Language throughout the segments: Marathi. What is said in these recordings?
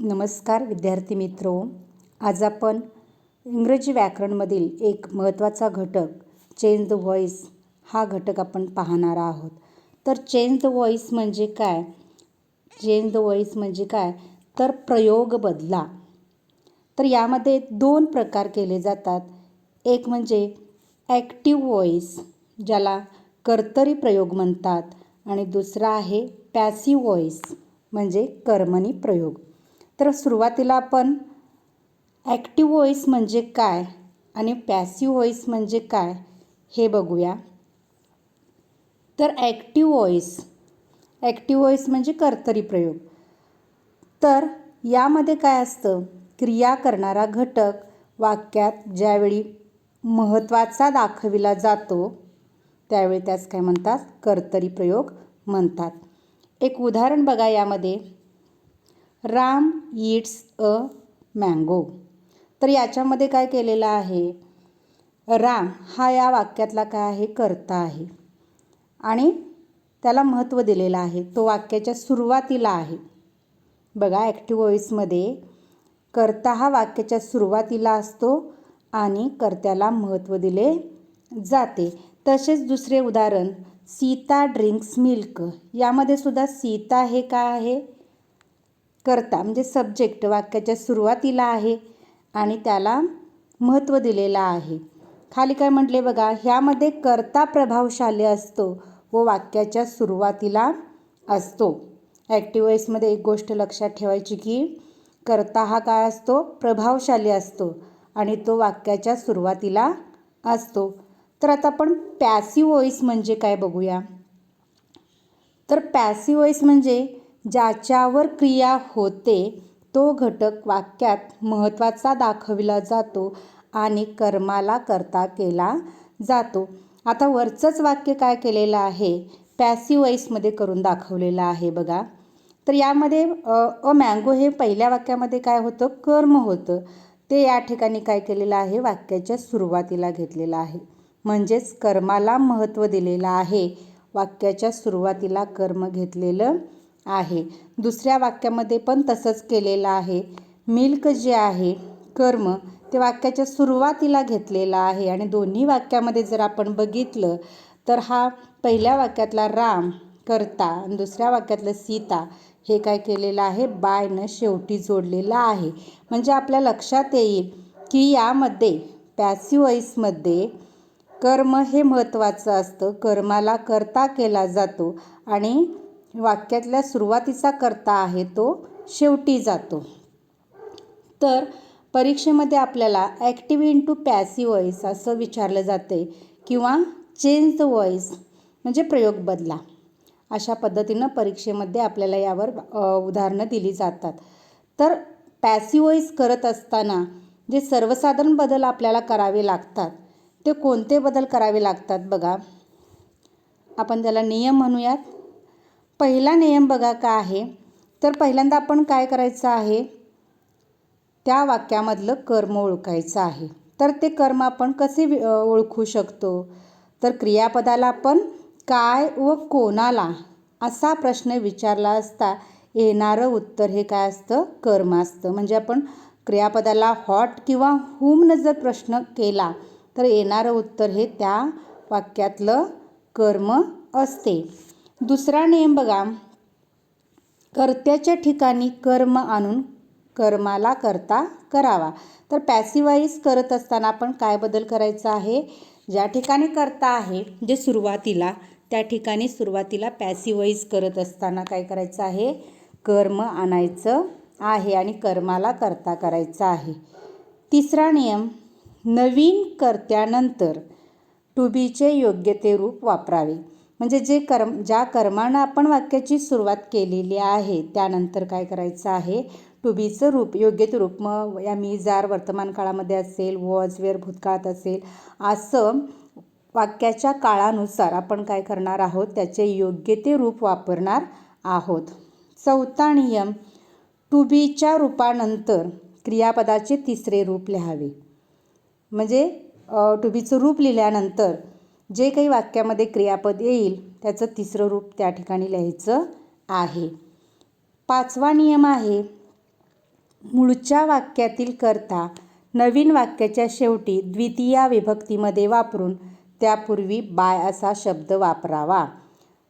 नमस्कार विद्यार्थी मित्रो, आज आपण इंग्रजी व्याकरणमधील एक महत्त्वाचा घटक चेंज द व्हॉइस हा घटक आपण पाहणार आहोत. तर चेंज द व्हॉइस म्हणजे काय? चेंज द व्हॉइस म्हणजे काय तर प्रयोग बदला. तर यामध्ये दोन प्रकार केले जातात. एक म्हणजे ॲक्टिव्ह व्हॉइस ज्याला कर्तरी प्रयोग म्हणतात आणि दुसरा आहे पॅसिव्ह व्हॉइस म्हणजे कर्मणी प्रयोग. तर सुरुवातीला आपण ॲक्टिव्ह व्हॉइस म्हणजे काय आणि पॅसिव्ह व्हॉइस म्हणजे काय हे बघूया. तर ॲक्टिव्ह व्हॉइस म्हणजे कर्तरी प्रयोग. तर यामध्ये काय असतं, क्रिया करणारा घटक वाक्यात ज्यावेळी महत्त्वाचा दाखविला जातो त्यावेळी त्यास काय म्हणतात, कर्तरी प्रयोग म्हणतात. एक उदाहरण बघा यामध्ये, राम ईट्स अ मँगो. तर याच्यामध्ये काय केलेलं आहे, राम हा या वाक्यातला काय आहे, कर्ता आहे आणि त्याला महत्त्व दिलेलं आहे. तो वाक्याच्या सुरुवातीला आहे. बघा, ॲक्टिव्ह व्हॉइसमध्ये कर्ता हा वाक्याच्या सुरुवातीला असतो आणि कर्त्याला महत्त्व दिले जाते. तसेच दुसरे उदाहरण, सीता ड्रिंक्स मिल्क. यामध्ये सुद्धा सीता हे काय आहे, कर्ता म्हणजे सब्जेक्ट वाक्याच्या सुरुवातीला आहे आणि त्याला महत्त्व दिलेलं आहे. खाली काय म्हटले बघा, ह्यामध्ये कर्ता प्रभावशाली असतो व वाक्याच्या सुरुवातीला असतो. ॲक्टिव्ह व्हॉइसमध्ये एक गोष्ट लक्षात ठेवायची की कर्ता हा काय असतो, प्रभावशाली असतो आणि तो वाक्याच्या सुरुवातीला असतो. तर आता आपण पॅसिव्ह व्हॉइस म्हणजे काय बघूया. तर पॅसिव्ह व्हॉइस म्हणजे ज्याच्यावर क्रिया होते तो घटक वाक्यात महत्त्वाचा दाखविला जातो आणि कर्माला कर्ता केला जातो. आता वरचंच वाक्य काय केलेलं आहे, पॅसिव्ह व्हॉइसमध्ये करून दाखवलेलं आहे बघा. तर यामध्ये अ मँगो हे पहिल्या वाक्यामध्ये काय होतं, कर्म होतं. ते या ठिकाणी काय केलेलं आहे, वाक्याच्या सुरुवातीला घेतलेलं आहे. म्हणजेच कर्माला महत्त्व दिलेलं आहे. वाक्याच्या सुरुवातीला कर्म घेतलेलं आहे. दुसऱ्या वाक्यामध्ये पण तसंच केलेलं आहे. मिल्क जे आहे कर्म ते वाक्याच्या सुरुवातीला घेतलेलं आहे आणि दोन्ही वाक्यामध्ये जर आपण बघितलं तर हा पहिल्या वाक्यातला राम कर्ता आणि दुसऱ्या वाक्यातलं सीता हे काय केलेलं आहे, बायनं शेवटी जोडलेलं आहे. म्हणजे आपल्या लक्षात येईल की यामध्ये पॅसिव्ह व्हॉइसमध्ये कर्म हे महत्त्वाचं असतं. कर्माला कर्ता केला जातो आणि वाक्यातल्या सुरुवातीचा कर्ता आहे तो शेवटी जातो. तर परीक्षेमध्ये आपल्याला ॲक्टिव्ह इंटू पॅसिव्ह व्हॉइस असं विचारलं जाते किंवा चेंज द व्हॉइस म्हणजे प्रयोग बदला. अशा पद्धतीनं परीक्षेमध्ये आपल्याला यावर उदाहरणं दिली जातात. तर पॅसिव्ह व्हॉइस करत असताना जे सर्वसाधारण बदल आपल्याला करावे लागतात ते कोणते बदल करावे लागतात बघा. आपण त्याला नियम म्हणूयात. पहिला नियम बघा काय आहे, तर पहिल्यांदा आपण काय करायचं आहे, त्या वाक्यामधलं कर्म ओळखायचं आहे. तर ते कर्म आपण कसे ओळखू शकतो, तर क्रियापदाला आपण काय व कोणाला असा प्रश्न विचारला असता येणारं उत्तर हे काय असतं, कर्म असतं. म्हणजे आपण क्रियापदाला व्हॉट किंवा हुमनं जर प्रश्न केला तर येणारं उत्तर हे त्या वाक्यातलं कर्म असते. दुसरा नियम बघा, कर्त्याच्या ठिकाणी कर्म आणून कर्माला कर्ता करावा. तर पॅसिव्ह व्हॉइस करत असताना आपण काय बदल करायचा आहे, ज्या ठिकाणी कर्ता आहे जे सुरुवातीला त्या ठिकाणी सुरुवातीला पॅसिव्ह व्हॉइस करत असताना काय करायचं आहे, कर्म आणायचं आहे आणि कर्माला कर्ता करायचा आहे. तिसरा नियम, नवीन कर्त्यानंतर टू बीचे योग्य ते रूप वापरावे. म्हणजे ज्या कर्मानं आपण वाक्याची सुरुवात केलेली आहे त्यानंतर काय करायचं आहे, टू बीचं रूप, योग्य ते रूप. मग या मी जार वर्तमान काळामध्ये असेल, वॉज वेअर भूतकाळात असेल, असं वाक्याच्या काळानुसार आपण काय करणार आहोत, त्याचे योग्य ते रूप वापरणार आहोत. चौथा नियम, टू बीच्या रूपानंतर क्रियापदाचे तिसरे रूप लिहावे. म्हणजे टू बीचं रूप लिहिल्यानंतर जे काही वाक्यामध्ये क्रियापद येईल त्याचं तिसरं रूप त्या ठिकाणी लिहायचं आहे. पाचवा नियम आहे, मूळच्या वाक्यातील कर्ता नवीन वाक्याच्या शेवटी द्वितीया विभक्तीमध्ये वापरून त्यापूर्वी बाय असा शब्द वापरावा.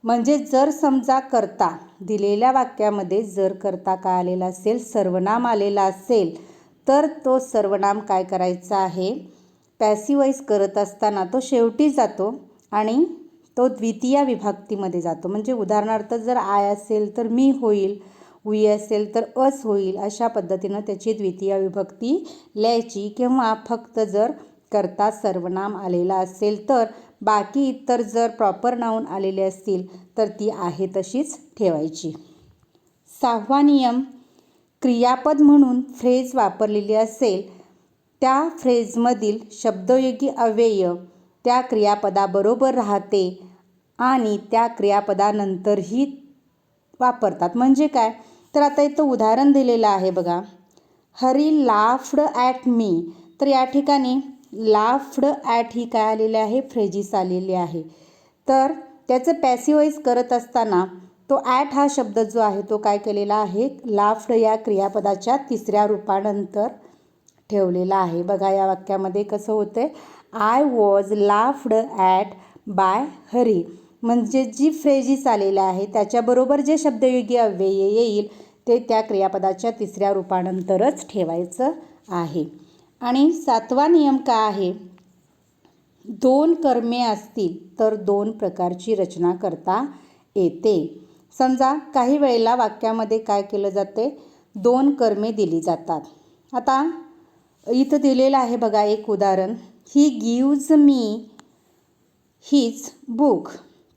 म्हणजे जर समजा कर्ता दिलेल्या वाक्यामध्ये जर कर्ता काय आलेला असेल, सर्वनाम आलेला असेल, तर तो सर्वनाम काय करायचा आहे, पॅसिव्ह वॉइस करत असताना तो शेवटी जातो आणि तो द्वितीया विभक्तीमध्ये जातो. म्हणजे उदाहरणार्थ जर आय असेल तर मी होईल, वी असेल तर अस होईल. अशा पद्धतीनं त्याची द्वितीया विभक्ती लिहायची. किंवा फक्त जर कर्ता सर्वनाम आलेला असेल तर बाकी इतर जर प्रॉपर नाऊन आलेले असतील तर ती आहे तशीच ठेवायची. 6वा नियम, क्रियापद म्हणून फ्रेज वापरलेली असेल त्या फ्रेजमधील शब्दयोगी अव्यय त्या क्रियापदाबरोबर राहते आणि त्या क्रियापदानंतरही वापरतात. म्हणजे काय, तर आता इथं उदाहरण दिलेलं आहे बघा, हरी लाफ्ड ॲट मी. तर या ठिकाणी लाफ्ड ॲट ही काय आलेली आहे, फ्रेजिस आलेली आहे. तर त्याचं पॅसिव्ह वॉइस करत असताना तो ॲट हा शब्द जो आहे तो काय केलेला आहे, लाफ्ड या क्रियापदाच्या तिसऱ्या रूपानंतर ठेवलेला आहे. बघा या वाक्यामध्ये कसं होतं, I was laughed at by Hari. म्हणजे जी फ्रेजिस आलेलं आहे त्याच्याबरोबर जे शब्दयोगी अव्यय येईल ते त्या क्रियापदाच्या तिसऱ्या रूपानंतरच ठेवायचं आहे. आणि 7वा नियम काय आहे, 2 कर्मे असतील तर 2 प्रकारची रचना करता येते. समजा काही वेळेला वाक्यामध्ये काय केलं जाते, 2 कर्मे दिली जातात. आता इथं दिलेलं आहे बघा एक उदाहरण, ही गिव्ज मी हिज बुक.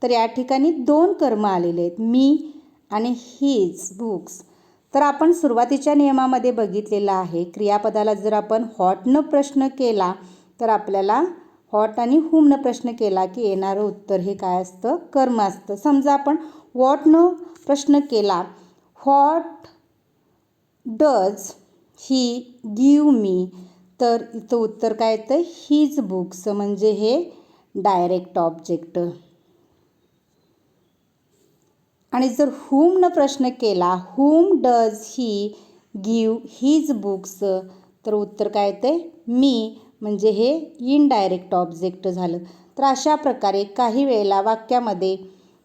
तर या ठिकाणी 2 कर्म आलेले आहेत, मी आणि हिज बुक्स. तर आपण सुरुवातीच्या नियमामध्ये बघितलेलं आहे, क्रियापदाला जर आपण व्हॉटनं प्रश्न केला तर आपल्याला व्हॉट आणि हुमनं प्रश्न केला की येणारं उत्तर हे काय असतं, कर्म असतं. समजा आपण व्हॉटनं प्रश्न केला, what does he give me, तर इथं उत्तर काय येतं, हिज बुक्स. म्हणजे हे डायरेक्ट ऑब्जेक्ट. आणि जर हुमनं प्रश्न केला, हुम does he give his books, तर उत्तर काय येतं, मी. म्हणजे हे इनडायरेक्ट ऑब्जेक्ट झालं. तर अशा प्रकारे काही वेळेला वाक्यामध्ये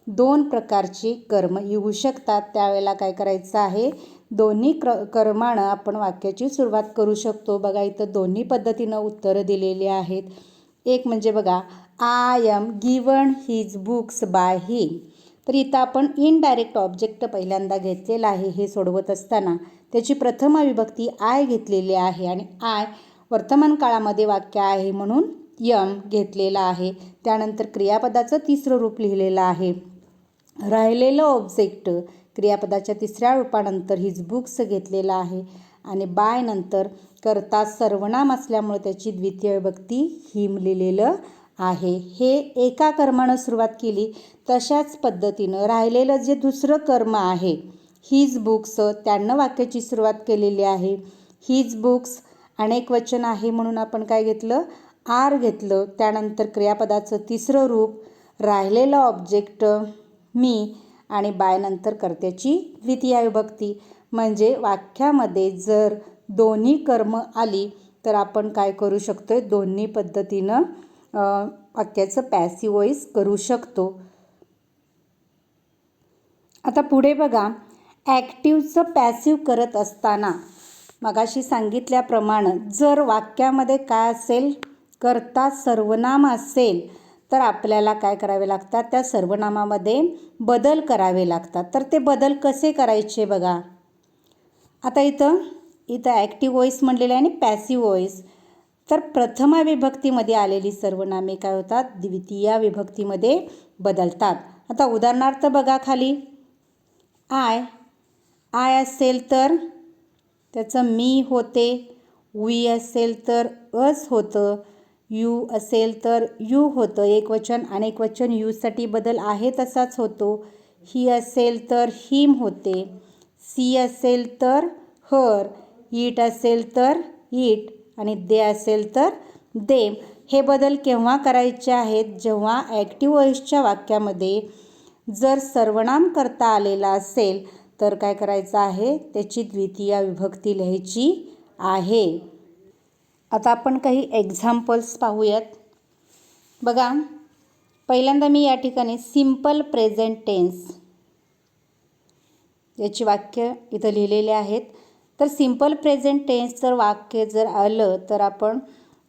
2 प्रकारची कर्म येऊ शकतात. त्यावेळेला काय करायचं आहे, दोन्ही कर्मानं आपण वाक्याची सुरुवात करू शकतो. बघा इथं दोन्ही पद्धतीनं उत्तरं दिलेली आहेत. एक म्हणजे बघा, I am given his books by him. तर इथं आपण इनडायरेक्ट ऑब्जेक्ट पहिल्यांदा घेतलेला आहे. हे सोडवत असताना त्याची प्रथम विभक्ती आय घेतलेली आहे आणि आय वर्तमान काळामध्ये वाक्य आहे म्हणून यम घेतलेला आहे. त्यानंतर क्रियापदाचं तिसरं रूप लिहिलेलं आहे. राहिलेलं ऑब्जेक्ट क्रियापदाच्या तिसऱ्या रूपानंतर हिज बुक्स घेतलेला आहे आणि बाय नंतर कर्ता सर्वनाम असल्यामुळे त्याची द्वितीय विभक्ती हिम लिहिलेलं आहे. हे एका कर्मानं सुरुवात केली, तशाच पद्धतीनं राहिलेलं जे दुसरं कर्म आहे हिज बुक्स, त्यानं वाक्याची सुरुवात केलेली आहे. हिज बुक्स अनेक वचन आहे म्हणून आपण काय घेतलं, आर घेतलं. त्यानंतर क्रियापदाचं तिसरं रूप, राहिलेलं ऑब्जेक्ट मी आणि बाय नंतर कर्त्याची द्वितीय विभक्ती. म्हणजे वाक्यामध्ये जर दोन्ही कर्म आली तर आपण काय करू शकतो, दोन्ही पद्धतीनं वाक्याचं पॅसिव्ह वॉइस करू शकतो. आता पुढे बघा, ॲक्टिव्हचं पॅसिव्ह करत असताना मगाशी सांगितल्याप्रमाणे जर वाक्यामध्ये काय असेल, कर्ता सर्वनाम असेल तर आपल्याला काय करावे लागतात, त्या सर्वनामामध्ये बदल करावे लागतात. तर ते बदल कसे करायचे बघा. आता इथं ॲक्टिव्ह वॉइस म्हणलेलं आहे आणि पॅसिव्ह वॉइस. तर प्रथमा विभक्तीमध्ये आलेली सर्वनामे काय होतात, द्वितीया विभक्तीमध्ये बदलतात. आता उदाहरणार्थ बघा खाली, आय असेल तर त्याचं मी होते, वी असेल तर अस होतं, यू असेल तर यू होतं. एक वचन अनेक वचन यूसाठी बदल आहे तसाच होतो. ही असेल तर हिम होते, सी असेल तर हर, इट असेल तर इट आणि दे असेल तर देम. हे बदल केव्हा करायचे आहेत, जेव्हा ॲक्टिव्ह वॉइसच्या वाक्यामध्ये जर सर्वनाम करता आलेला असेल तर काय करायचं आहे, त्याची द्वितीय विभक्ती लिहायची आहे. आता आपण काही एक्झाम्पल्स पाहूयात. बघा, पहिल्यांदा मी या ठिकाणी सिम्पल प्रेझेंट टेन्स याची वाक्य इथं लिहिलेले आहेत. तर सिम्पल प्रेझेंट टेन्सचं वाक्य जर आलं तर आपण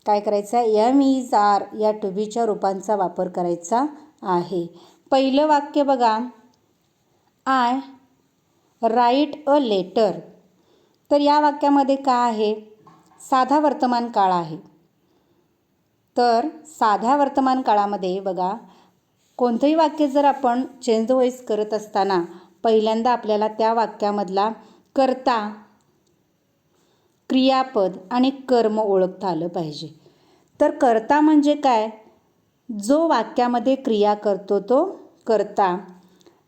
काय करायचं आहे, एम इज आर या टू बीच्या रूपांचा वापर करायचा आहे. पहिलं वाक्य बघा, आय राईट अ लेटर. तर या वाक्यामध्ये काय आहे, साधा वर्तमान काळ आहे. तर साध्या वर्तमान काळामध्ये बघा, कोणतंही वाक्य जर आपण चेंज द व्हॉइस करत असताना पहिल्यांदा आपल्याला त्या वाक्यामधला कर्ता, क्रियापद आणि कर्म ओळखता आलं पाहिजे. तर कर्ता म्हणजे काय, जो वाक्यामध्ये क्रिया करतो तो कर्ता.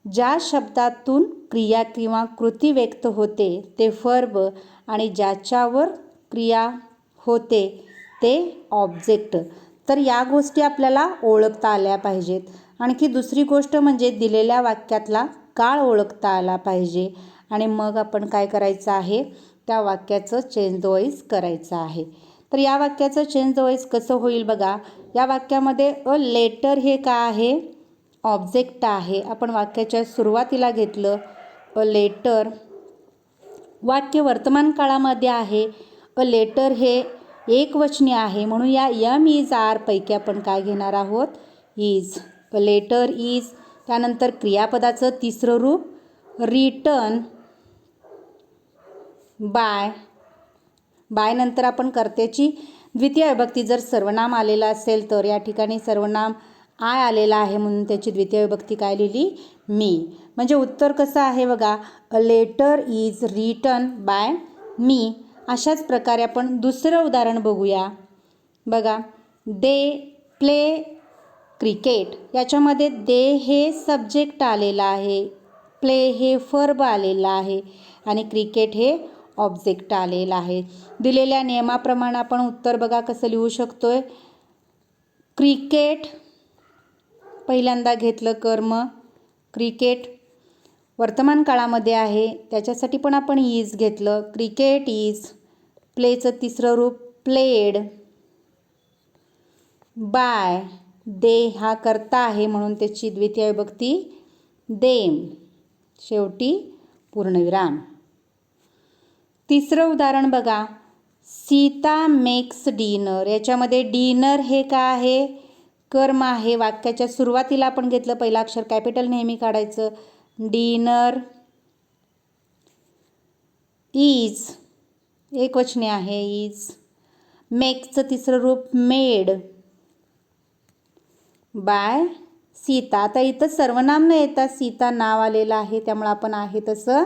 ज्या शब्दातून क्रिया किंवा कृती व्यक्त होते ते वर्ब आणि ज्याच्यावर क्रिया होते ते ऑब्जेक्ट. तर या गोष्टी आपल्याला ओळखता आल्या पाहिजेत. आणखी दुसरी गोष्ट म्हणजे दिलेल्या वाक्यातला काळ ओळखता आला पाहिजे आणि मग आपण काय करायचं आहे, त्या वाक्याचं चेंज द व्हॉइस करायचं आहे. तर या वाक्याचं चेंज द व्हॉइस कसं होईल बघा, या वाक्यामध्ये अ लेटर हे काय आहे, ऑब्जेक्ट आहे. आपण वाक्याच्या सुरुवातीला घेतलं अ लेटर, वाक्य वर्तमान काळामध्ये आहे. अ लेटर हे एकवचनी आहे म्हणून या एम इज आर पैकी आपण काय घेणार आहोत, इज. A letter is. त्यानंतर क्रियापदाचं तिसरं रूप रिटन बाय. बाय नंतर आपण कर्त्याची द्वितीय विभक्ती, जर सर्वनाम आलेलं असेल तर या ठिकाणी सर्वनाम आय आलेला आहे म्हणून त्याची द्वितीय विभक्ती काय लिहिली, मी. म्हणजे उत्तर कसं आहे बघा, a letter is written by me. अशाच प्रकारे आपण दुसरं उदाहरण बघूया. बघा, दे प्ले क्रिकेट. याच्यामध्ये दे हे सब्जेक्ट आलेलं आहे, प्ले हे वर्ब आलेला आहे आणि क्रिकेट हे ऑब्जेक्ट आलेला आहे. दिलेल्या नियमाप्रमाणे आपण उत्तर बघा कसं लिहू शकतोय. क्रिकेट पहिल्यांदा घेतलं कर्म, क्रिकेट वर्तमान काळामध्ये आहे त्याच्यासाठी पण आपण इज घेतलं. Cricket is. प्लेचं तिसरं रूप प्लेड बाय. दे हा कर्ता आहे म्हणून त्याची द्वितीय विभक्ती देम. शेवटी पूर्णविराम. तिसरं उदाहरण बघा, सीता मेक्स डिनर. याच्यामध्ये डिनर हे काय आहे, कर्म आहे. वाक्याच्या सुरुवातीला आपण घेतलं, पहिलं अक्षर कॅपिटल नेहमी काढायचं. डिनर इज एकवचनी आहे, इज. मेक्सचं तिसरं रूप मेड बाय सीता. आता इथं सर्वनाम न येता सीता नाव आलेलं आहे त्यामुळे आपण आहे तसं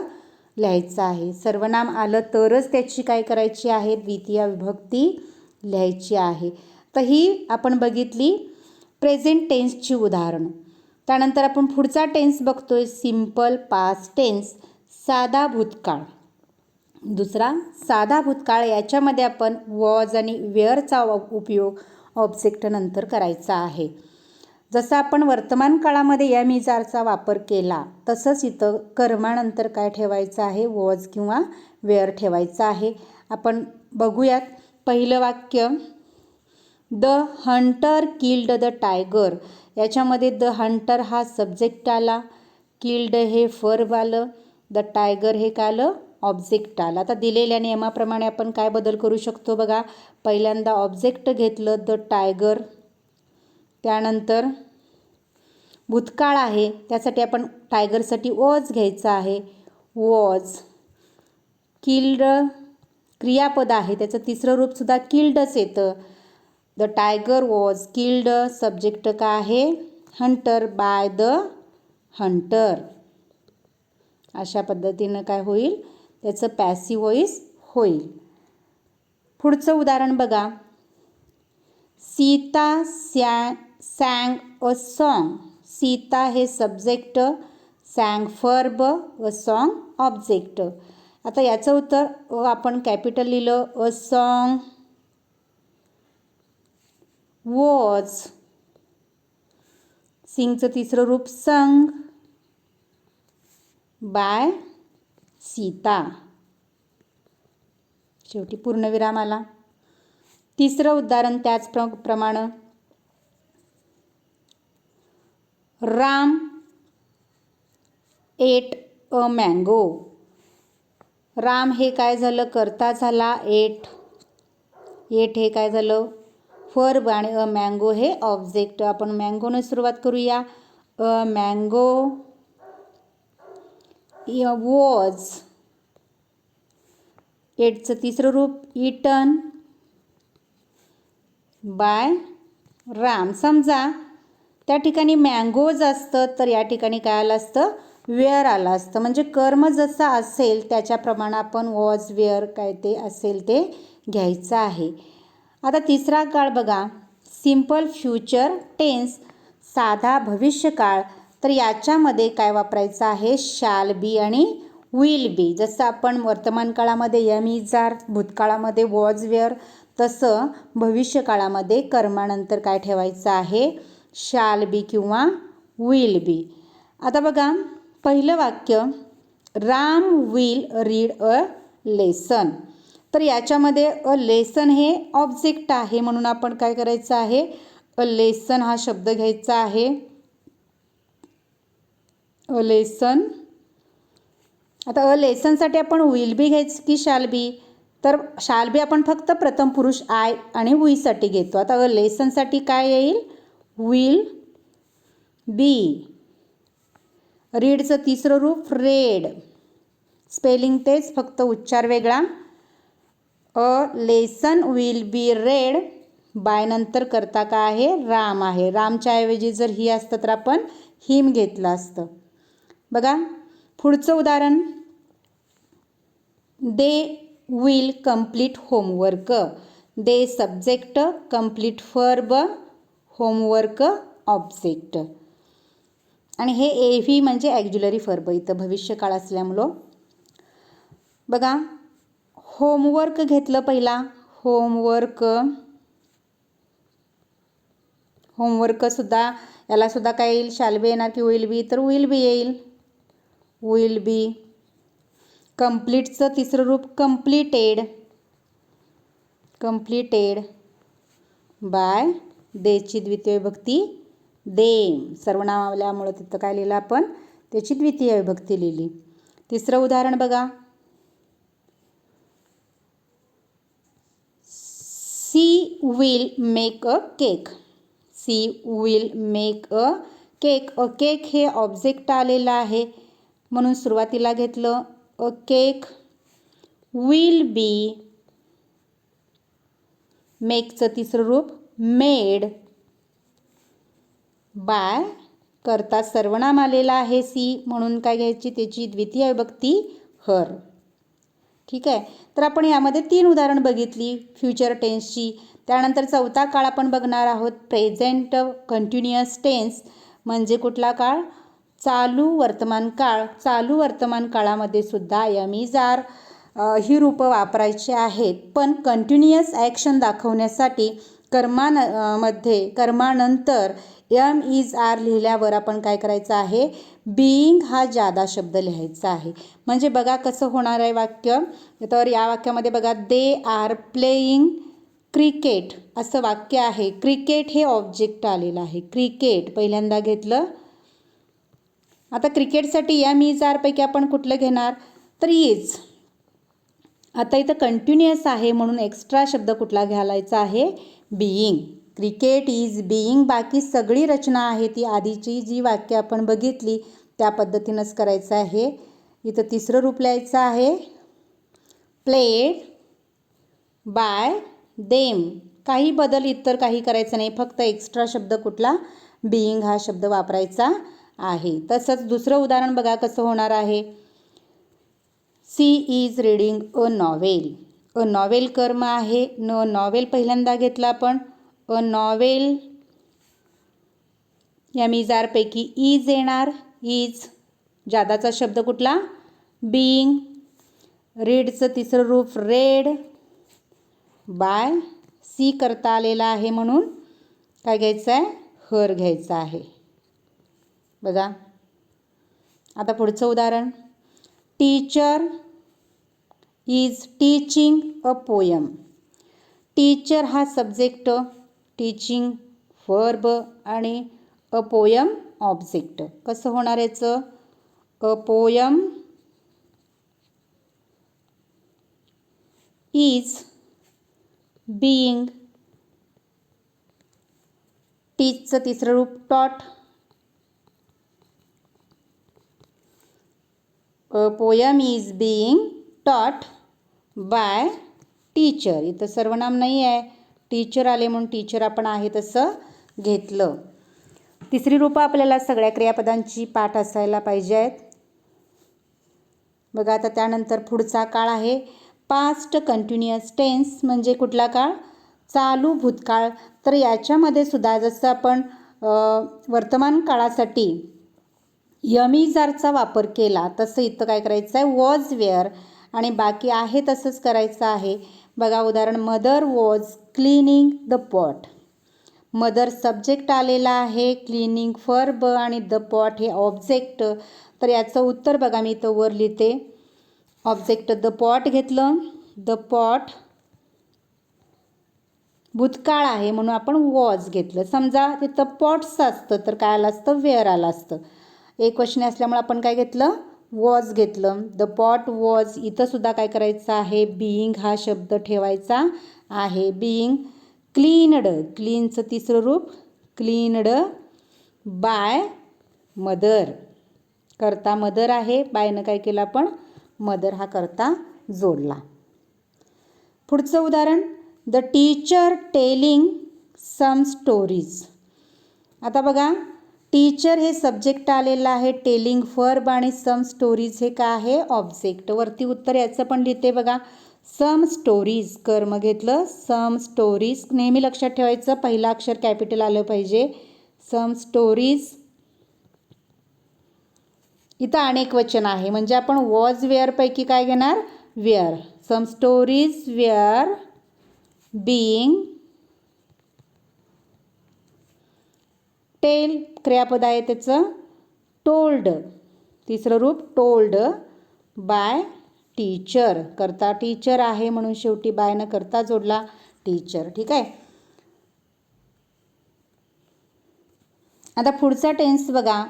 लिहायचं आहे. सर्वनाम आलं तरच त्याची काय करायची आहे, द्वितीय विभक्ती लिहायची आहे. तर ही आपण बघितली प्रेझेंट टेन्सची उदाहरणं. त्यानंतर आपण पुढचा टेन्स बघतोय, सिम्पल पास्ट टेन्स, साधा भूतकाळ. दुसरा साधा भूतकाळ. याच्यामध्ये आपण वॉज आणि वेअरचा उपयोग ऑब्जेक्ट नंतर करायचा आहे. जसं आपण वर्तमान काळामध्ये एम इज आरचा वापर केला तसंच इथं कर्मानंतर काय ठेवायचं आहे, वॉज किंवा वेअर ठेवायचं आहे. आपण बघूयात. पहिलं वाक्य, the Hunter killed the tiger. याच्यामध्ये द हंटर हा सब्जेक्ट आला, किल्ड हे वर्ब आलं, द टायगर हे काय आलं, ऑब्जेक्ट आला. आता दिलेल्या नियमाप्रमाणे आपण काय बदल करू शकतो बघा. पहिल्यांदा ऑब्जेक्ट घेतलं द टायगर, त्यानंतर भूतकाळ आहे त्यासाठी आपण टायगरसाठी वॉज घ्यायचं आहे, वॉज. किल्ड क्रियापद आहे त्याचं तिसरं रूपसुद्धा किल्डच येतं. The tiger was killed. Subject काय आहे, हंटर, बाय द हंटर. अशा पद्धतीनं काय होईल, त्याचं पॅसिव्ह व्हॉइस होईल. पुढचं उदाहरण बघा, Sita sang a song. Sita हे subject, sang verb, a song object. आता याचं उत्तर आपण कॅपिटल लिहिलं, अ सॉन्ग वॉज. सिंगचं तिसरं रूप संग बाय सीता. शेवटी पूर्णविराम आला. तिसरं उदाहरण त्याचप्रमाणे Ram at a mango. Ram हे काय झालं, कर्ता झाला. एट हे काय झालं, वर्ब, आणि अ मँगो हे ऑब्जेक्ट. आपण मँगोने सुरुवात करूया. A mango was. एटचं तिसरं रूप इटन बाय राम. समजा त्या ठिकाणी मँगोज असतं तर या ठिकाणी काय आलं असतं, वेअर आलं असतं. म्हणजे कर्म जसं असेल त्याच्याप्रमाणे आपण वॉज वेअर काय ते असेल ते घ्यायचं आहे. आता तिसरा काळ बघा, सिम्पल फ्युचर टेन्स, साधा भविष्यकाळ. तर याच्यामध्ये काय वापरायचं आहे, शॅल बी आणि विल बी. जसं आपण वर्तमान काळामध्ये एम इज आर, भूतकाळामध्ये वॉज वेअर, तसं भविष्यकाळामध्ये कर्मानंतर काय ठेवायचं आहे, शॅल बी किंवा विल बी. आता बघा पहिलं वाक्य, Ram will read a lesson. तर याच्यामध्ये अ लेसन हे ऑब्जेक्ट आहे म्हणून आपण काय करायचं आहे, अ लेसन हा शब्द घ्यायचा आहे. A lesson. आता अ लेसनसाठी आपण विल बी घ्यायचं की शॅल बी, तर शॅल बी आपण फक्त प्रथम पुरुष आय आणि वीसाठी घेतो. आता अ लेसनसाठी काय येईल, विल बी. रीडचं तिसरं रूप रेड. स्पेलिंग तेच, फक्त उच्चार वेगळा. A lesson will be read by, नंतर करता काय आहे, राम आहे. रामच्या ऐवजी जर ही असतं तर आपण हिम घेतलं असतं. बघा पुढचं उदाहरण, they will complete homework. They subject, complete verb, homework object. आणि हे ए व्ही म्हणजे ॲक्झिलरी वर्ब, इथं भविष्यकाळ असल्यामुळं. बघा होमवर्क घेतलं पहिला, होमवर्क. होमवर्कसुद्धा यालासुद्धा काय येईल, शॅल बी येणार की विल बी, तर विल बी येईल, विल बी. कम्प्लीटचं तिसरं रूप कम्प्लीटेड. कम्प्लीटेड बाय देची द्वितीय विभक्ती देम. सर्वनाम आल्यामुळं तिथं काय लिहिलं आपण, त्याची द्वितीय विभक्ती लिहिली. तिसरं उदाहरण बघा, she will make a cake. She will make a cake. A cake हे ऑब्जेक्ट आलेलं आहे म्हणून सुरुवातीला घेतलं अ केक. Will be. मेकचं तिसरं रूप मेड बाय, करता सर्वनाम आलेला आहे सी म्हणून काय घ्यायची, त्याची द्वितीय विभक्ती हर. ठीक आहे. तर आपण यामध्ये 3 उदाहरण बघितली फ्युचर टेन्सची. त्यानंतर चौथा काळ आपण बघणार आहोत, प्रेझेंट कंटिन्युअस टेन्स. म्हणजे कुठला काळ, चालू वर्तमान काळ. चालू वर्तमान काळामध्ये सुद्धा एम इज आर ही रूपं वापरायची आहेत, पण कंटिन्युअस ॲक्शन दाखवण्यासाठी कर्मानंतर एम इज आर लिहिल्यावर आपण काय करायचं आहे, बीइंग हा जादा शब्द लिहायचा आहे. म्हणजे बघा कसं होणार आहे वाक्य. तर या वाक्यामध्ये बघा, दे आर प्लेइंग क्रिकेट असं वाक्य आहे. क्रिकेट हे ऑब्जेक्ट आलेलं आहे. क्रिकेट पहिल्यांदा घेतलं. आता क्रिकेटसाठी एम इज आरपैकी आपण कुठलं घेणार, तर इज. आता इथं कंटिन्युअस आहे म्हणून एक्स्ट्रा शब्द कुठला घालायचा आहे, बीइंग. Cricket is being. बाकी सगळी रचना आहे ती आधीची जी वाक्य आपण बघितली त्या पद्धतीनंच करायचं आहे. इथं तिसरं रूप लिहायचं आहे, प्लेड बाय देम. काही बदल इतर काही करायचं नाही, फक्त एक्स्ट्रा शब्द कुठला, बीइंग हा शब्द वापरायचा आहे. तसंच दुसरं उदाहरण बघा कसं होणार आहे, she is reading a novel. A novel कर्म आहे. नॉवेल पहिल्यांदा घेतला आपण. अ नॉवेल या इज आरपैकी इज येणार. इज जादाचा शब्द कुठला, बीइंग. रीडचं तिसरं रूप रेड बाय, सी करता आलेला आहे म्हणून काय घ्यायचं आहे, हर घ्यायचं आहे. बघा आता पुढचं उदाहरण, teacher is teaching a poem. Teacher हा सब्जेक्ट, टीचिंग वर्ब आणि अ पोयम ऑब्जेक्ट. कसं होणार याचं? अ पोयम इज बीइंग, टीचचं तिसरं रूप टॉट. A poem is being taught by teacher. इथं सर्वनाम नाही आहे, टीचर आले म्हणून टीचर आपण आहे तसं घेतलं. तिसरी रूपं आपल्याला सगळ्या क्रियापदांची पाठ असायला पाहिजे आहेत. बघा आता त्यानंतर पुढचा काळ आहे पास्ट कंटिन्युअस टेन्स. म्हणजे कुठला काळ? चालू भूतकाळ. तर याच्यामध्ये सुद्धा जसं आपण वर्तमान काळासाठी यमीजारचा वापर केला तसं इथं काय करायचं आहे? वॉज वेअर आणि बाकी आहे तसंच करायचं आहे. बघा उदाहरण, mother was cleaning the pot. Mother subject आलेला आहे, क्लिनिंग वर्ब आणि द पॉट हे ऑब्जेक्ट. तर याचं उत्तर बघा मी इथं वर लिहिते. ऑब्जेक्ट द पॉट घेतलं. द पॉट भूतकाळ आहे म्हणून आपण वॉज घेतलं. समजा तिथं पॉट्स असतं तर काय आलं असतं? वेअर आलं असतं. एक वचने असल्यामुळे आपण काय घेतलं? वॉज घेतलं. The pot was. इथं सुद्धा काय करायचं आहे? बीइंग हा शब्द ठेवायचा आहे. Being cleaned. क्लीनचं तिसरं रूप क्लीनड बाय मदर. करता मदर आहे, बायनं काय केलं आपण? मदर हा करता जोडला. पुढचं उदाहरण, the teacher telling some stories. आता बघा टीचर हे सब्जेक्ट आलेलं आहे, टेलिंग वर्ब आणि सम स्टोरीज हे काय आहे? ऑब्जेक्ट. वरती उत्तर याचं पण लिहिते बघा. सम स्टोरीज कर्म घेतलं. सम स्टोरीज नेहमी लक्षात ठेवायचं, पहिलं अक्षर कॅपिटल आलं पाहिजे. Some stories. इथं अनेक वचन आहे म्हणजे आपण वॉज वेअर पैकी काय घेणार? Were. Some stories were being. Tell क्रियापद आहे त्याचं टोल्ड. तिसरं रूप टोल्ड बाय टीचर. करता टीचर आहे म्हणून शेवटी बायनं करता जोडला टीचर. ठीक आहे. आता पुढचा टेन्स बघा,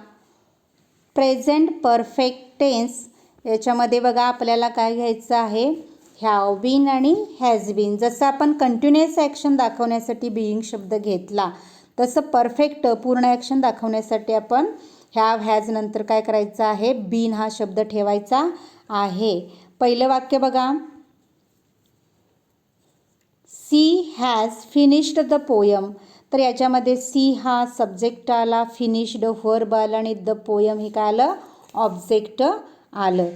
प्रेझेंट परफेक्ट टेन्स. याच्यामध्ये बघा आपल्याला काय घ्यायचं आहे? हॅव बीन आणि हॅज बीन. जसं आपण कंटिन्युअस ॲक्शन दाखवण्यासाठी बीइंग शब्द घेतला तसं परफेक्ट पूर्ण ॲक्शन दाखवण्यासाठी आपण हॅव हॅज नंतर काय करायचं आहे? बीन हा शब्द ठेवायचा आहे. पहिलं वाक्य बघा, she has finished the poem. तर याच्यामध्ये सी हा सब्जेक्ट आला, फिनिश्ड वर्ब आला आणि द पोयम हे काय आलं? ऑब्जेक्ट आलं.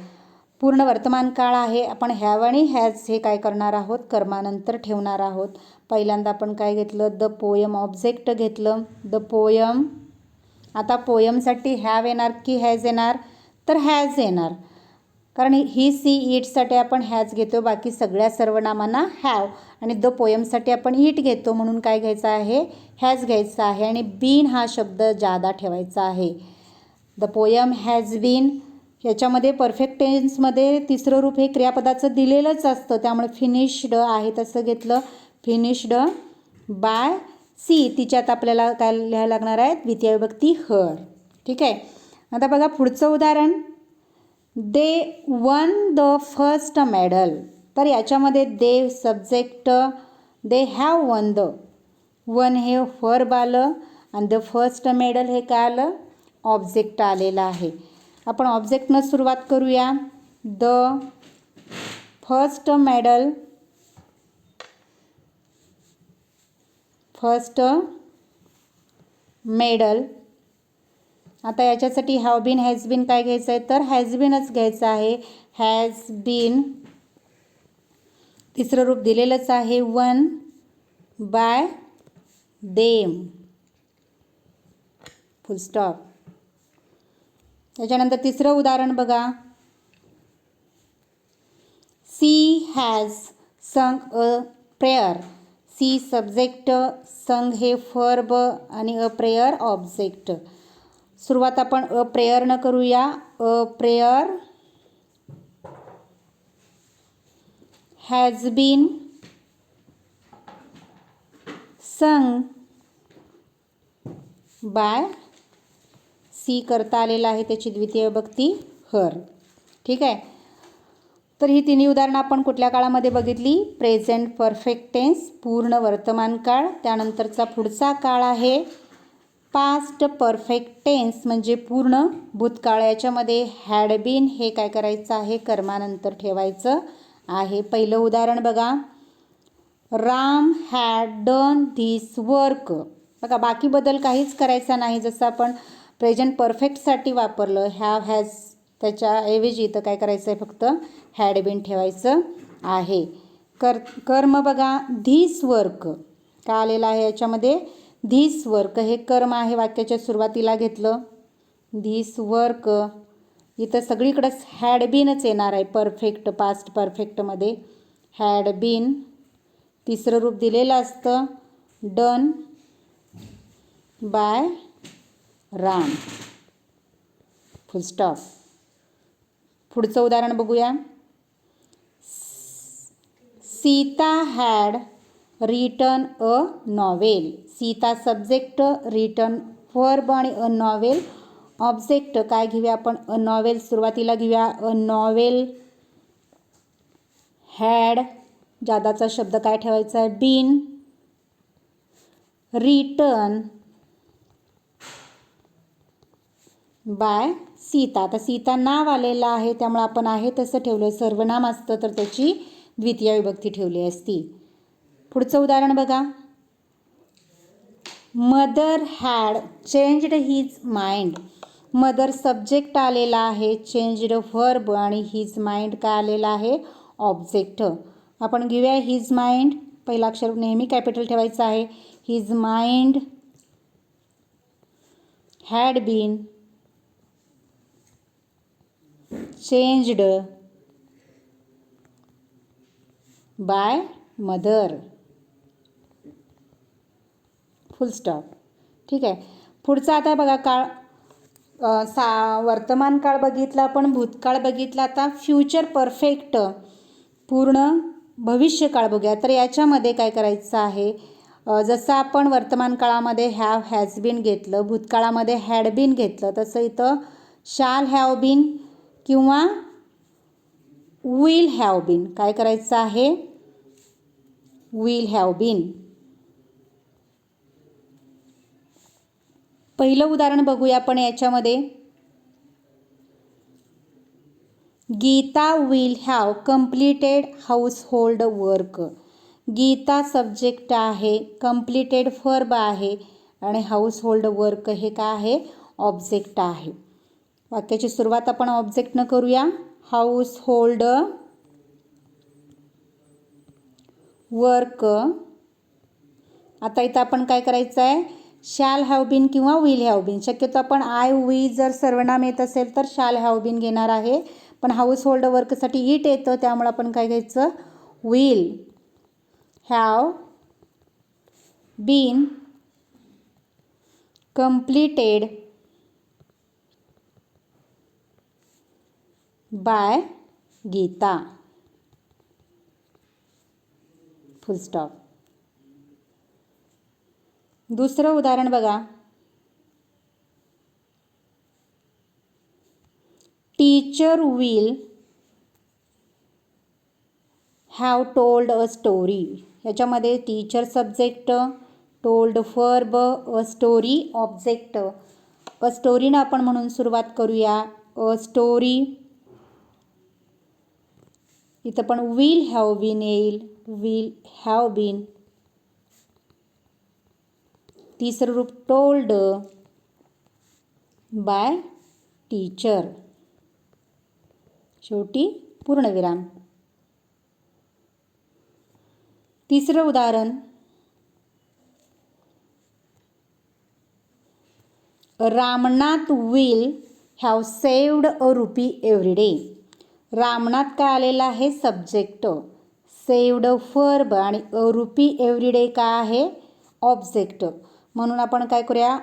पूर्ण वर्तमान काळ आहे. आपण हॅव आणि हॅज हे काय करणार आहोत? कर्मानंतर ठेवणार आहोत. पहिल्यांदा आपण काय घेतलं? द पोयम ऑब्जेक्ट घेतलं. The poem. आता पोयमसाठी हॅव येणार की हॅज येणार? तर हॅज येणार, कारण ही सी इटसाठी आपण हॅज घेतो, बाकी सगळ्या सर्वनामांना हॅव. आणि द पोयमसाठी आपण इट घेतो म्हणून काय घ्यायचं आहे? हॅज घ्यायचं आहे. आणि बीन हा शब्द जादा ठेवायचा आहे. The poem has been. याच्यामध्ये परफेक्ट टेन्समध्ये तिसरं रूप हे क्रियापदाचं दिलेलंच असतं, त्यामुळे फिनिश्ड आहे तसं घेतलं. Finished by she. तिच्यात आपल्याला काय लिहायला लागणार आहे? द्वितीय विभक्ती हर. ठीक आहे. आता बघा पुढचं उदाहरण, they won the first medal. तर याच्यामध्ये they subject, they have won. The won हे वर्ब आलं आणि द फर्स्ट मेडल हे काय आलं? ऑब्जेक्ट आलेलं आहे. आपण ऑब्जेक्टनं सुरुवात करूया. The first medal. First medal. आता याच्यासाठी हॅव बीन हॅज बीन काय घ्यायचं आहे? तर हॅज बीनच घ्यायचं आहे. Has been. तिसरं रूप दिलेलंच आहे won by them. Full stop. त्याच्यानंतर तिसरं उदाहरण बघा, सी हॅज संग अ प्रेयर. सी सब्जेक्ट, संग हे वर्ब आणि अ प्रेयर ऑब्जेक्ट. सुरुवात आपण अ प्रेयर न करूया. A prayer has been sung by she करता आलेला आहे, त्याची द्वितीय विभक्ती हर. ठीक आहे. तर ही तिन्ही उदाहरणं आपण कुठल्या काळामध्ये बघितली? प्रेझेंट परफेक्ट टेन्स, पूर्ण वर्तमान काळ. त्यानंतरचा पुढचा काळ आहे पास्ट परफेक्ट टेन्स म्हणजे पूर्ण भूतकाळ. याच्यामध्ये हॅड बीन हे काय करायचं आहे? कर्मानंतर ठेवायचं आहे. पहिलं उदाहरण बघा, Ram had done this work. बघा, बाकी बदल काहीच करायचा नाही. जसं आपण प्रेझेंट परफेक्टसाठी वापरलं हॅव हॅज, त्याच्याऐवजी इथं काय करायचं आहे? फक्त हॅड बीन ठेवायचं आहे. कर्म बघा, धिस वर्क का आलेलं आहे याच्यामध्ये? धिस वर्क हे कर्म आहे, वाक्याच्या सुरुवातीला घेतलं. धिस वर्क इथं सगळीकडंच हॅड बीनच येणार आहे. परफेक्ट पास्ट परफेक्टमध्ये हॅड बीन. तिसरं रूप दिलेलं असतं done by Ram, full stop. पुढचं उदाहरण बघूया. Sita had written a novel. Sita subject, written verb आणि अ नॉवेल ऑब्जेक्ट. काय घेऊया आपण? अ नॉवेल सुरुवातीला घेऊया. अ नॉवेल हॅड, जादाचा शब्द काय ठेवायचा आहे? बीन. Written by Sita. आता सीता नाव आलेलं आहे त्यामुळे आपण आहे तसं ठेवलं. सर्वनाम असतं तर त्याची द्वितीय विभक्ती ठेवली असती. पुढचं उदाहरण बघा, mother had changed his mind. Mother subject आलेला आहे, चेंज्ड वर्ब आणि हिज माइंड काय आलेला आहे? ऑब्जेक्ट. आपण घेऊया हिज माइंड. पहिला अक्षर नेहमी कॅपिटल ठेवायचं आहे. His mind had been changed by mother, full stop. ठीक आहे. पुढचा आता बघा काळ, वर्तमान काळ बघितला आपण, भूतकाळ बघितला. आता फ्युचर परफेक्ट पूर्ण भविष्यकाळ बघूया. तर याच्यामध्ये काय करायचं आहे? जसं आपण वर्तमान काळामध्ये हॅव हॅज बीन घेतलं, भूतकाळामध्ये हॅड बीन घेतलं, तसं इथं शाल हॅव बीन किंवा विल हॅव बीन काय करायचं आहे? Will have been. पहिलं उदाहरण बघूया आपण याच्यामध्ये. Geeta will have completed household work. Geeta subject आहे, कम्प्लिटेड वर्ब आहे आणि हाऊसहोल्ड वर्क हे काय आहे? ऑब्जेक्ट आहे. वाक्याची सुरुवात आपण ऑब्जेक्टनं करूया. Household work. आता इथं आपण काय करायचं आहे? शॅल हॅव बीन किंवा विल हॅव बीन. शक्यतो आपण आय वी जर सर्वनाम येत असेल तर शॅल हॅव बीन घेणार आहे, पण हाऊसहोल्ड वर्कसाठी इट येतं त्यामुळे आपण काय घ्यायचं? Will have been completed by Gita, full stop. दुसरं उदाहरण बघा, teacher will have told a story. याच्यामध्ये teacher subject, told verb, a story object. A स्टोरीनं आपण म्हणून सुरुवात करूया. A story. इथं पण विल हॅव बीन येईल. Will have been. तिसरं रूप टोल्ड बाय टीचर. शेवटी पूर्णविराम. तिसरं उदाहरण, Ramnath will have saved a rupee every day. Ramnath काय आलेला आहे? सब्जेक्ट. सेव्ड वर्ब आणि अ रुपी एव्हरी डे काय आहे? ऑब्जेक्ट. म्हणून आपण काय करूया?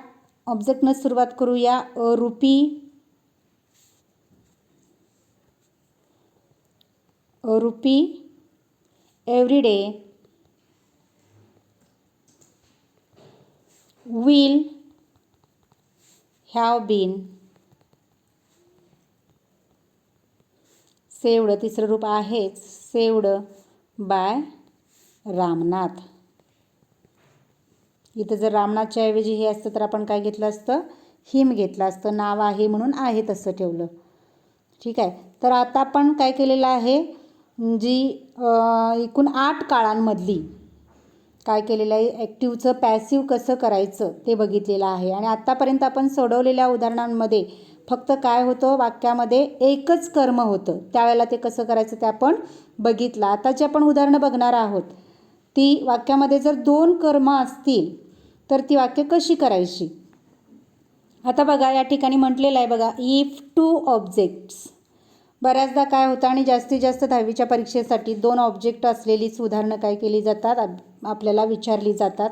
ऑब्जेक्टनं सुरुवात करूया. A rupee, a rupee every day, will have been, saved तिसरं रूप आहेच, सेव्ड बाय रामनाथ. इथं जर रामनाथच्या ऐवजी हे असतं तर आपण काय घेतलं असतं, हिम घेतलं असतं. नाव आहे म्हणून आहे तसं ठेवलं. ठीक आहे. तर आता आपण काय केलेलं आहे, जी एकूण 8 काळांमधली काय केलेलं आहे, ॲक्टिव्हचं पॅसिव्ह कसं करायचं ते बघितलेलं आहे. आणि आत्तापर्यंत आपण सोडवलेल्या उदाहरणांमध्ये फक्त काय होतं, वाक्यामध्ये एकच कर्म होतं. त्यावेळेला ते कसं करायचं ते आपण बघितलं. आता जे आपण उदाहरणं बघणार आहोत ती वाक्यामध्ये जर 2 कर्म असतील तर ती वाक्य कशी करायची. आता बघा या ठिकाणी म्हटलेलं आहे बघा, इफ 2 ऑब्जेक्ट्स. बऱ्याचदा काय होतं आणि जास्तीत जास्त 10वीच्या परीक्षेसाठी 2 ऑब्जेक्ट असलेलीच उदाहरणं काय केली जातात, आपल्याला विचारली जातात.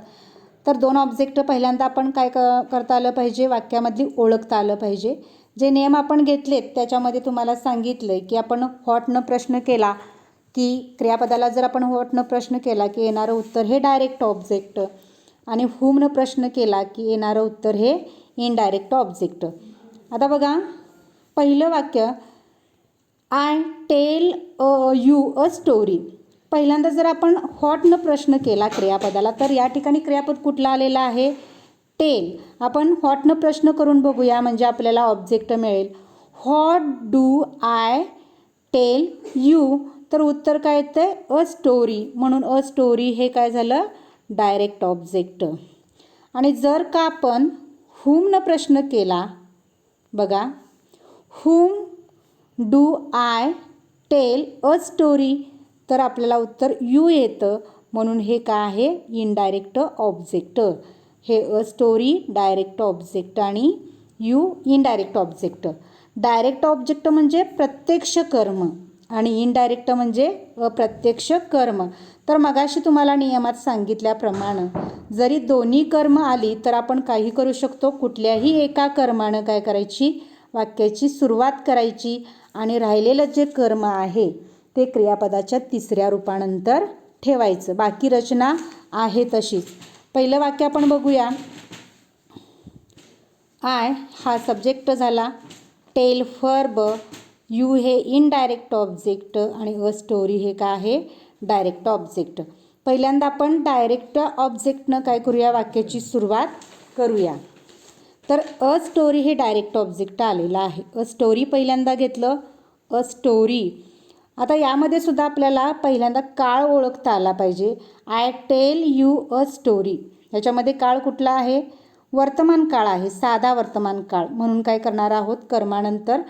तर 2 ऑब्जेक्ट पहिल्यांदा आपण काय करता आलं पाहिजे, वाक्यामधली ओळखता आलं पाहिजे. जे नियम आपण घेतलेत त्याच्यामध्ये तुम्हाला सांगितलं आहे की आपण व्हॉटनं प्रश्न केला की क्रियापदाला जर आपण व्हॉटनं प्रश्न केला की येणारं उत्तर हे डायरेक्ट ऑब्जेक्ट, आणि हुमनं प्रश्न केला की येणारं उत्तर हे इनडायरेक्ट ऑब्जेक्ट. आता बघा पहिलं वाक्य, I tell you a story. पहिल्यांदा जर आपण व्हॉटनं प्रश्न केला क्रियापदाला तर या ठिकाणी क्रियापद कुठलं आलेलं आहे, टेल. आपण व्हॉटनं प्रश्न करून बघूया म्हणजे आपल्याला ऑब्जेक्ट मिळेल. What do I tail you, तर उत्तर काय येतं आहे, अ स्टोरी. म्हणून अ स्टोरी हे काय झालं, डायरेक्ट ऑब्जेक्ट. आणि जर का आपण हुमनं प्रश्न केला, बघा whom do I tell a story, तर आपल्याला उत्तर यू येतं. म्हणून हे काय आहे, इनडायरेक्ट ऑब्जेक्ट. हे अ स्टोरी डायरेक्ट ऑब्जेक्ट आणि you indirect object. Direct object म्हणजे प्रत्यक्ष कर्म आणि इनडायरेक्ट म्हणजे अप्रत्यक्ष कर्म. तर मगाशी तुम्हाला नियमात सांगितल्याप्रमाणे जरी दोन्ही कर्म आली तर आपण काही करू शकतो, कुठल्याही एका कर्मानं काय करायची, वाक्याची सुरुवात करायची आणि राहिलेलं जे कर्म आहे ते क्रियापदाच्या तिसऱ्या रूपानंतर ठेवायचं. बाकी रचना आहे तशीच. पहिलं वाक्य आपण बघूया. आय हा सब्जेक्ट झाला, टेल वर्ब, यू हे इनडायरेक्ट ऑब्जेक्ट आणि अ स्टोरी हे काय आहे, डायरेक्ट ऑब्जेक्ट. पहिल्यांदा आपण डायरेक्ट ऑब्जेक्टनं काय करूया, वाक्याची सुरुवात करूया. तर अ स्टोरी हे डायरेक्ट ऑब्जेक्ट आलेलं आहे. अ स्टोरी पहिल्यांदा घेतलं, अ स्टोरी. आता यामध्ये सुद्धा आपल्याला पहिल्यांदा काळ ओळखता आला पाहिजे. I tell you a story, ह्याच्यामध्ये काळ कुठला आहे, वर्तमान काळ आहे, साधा वर्तमान काळ. म्हणून काय करणार आहोत, कर्मानंतर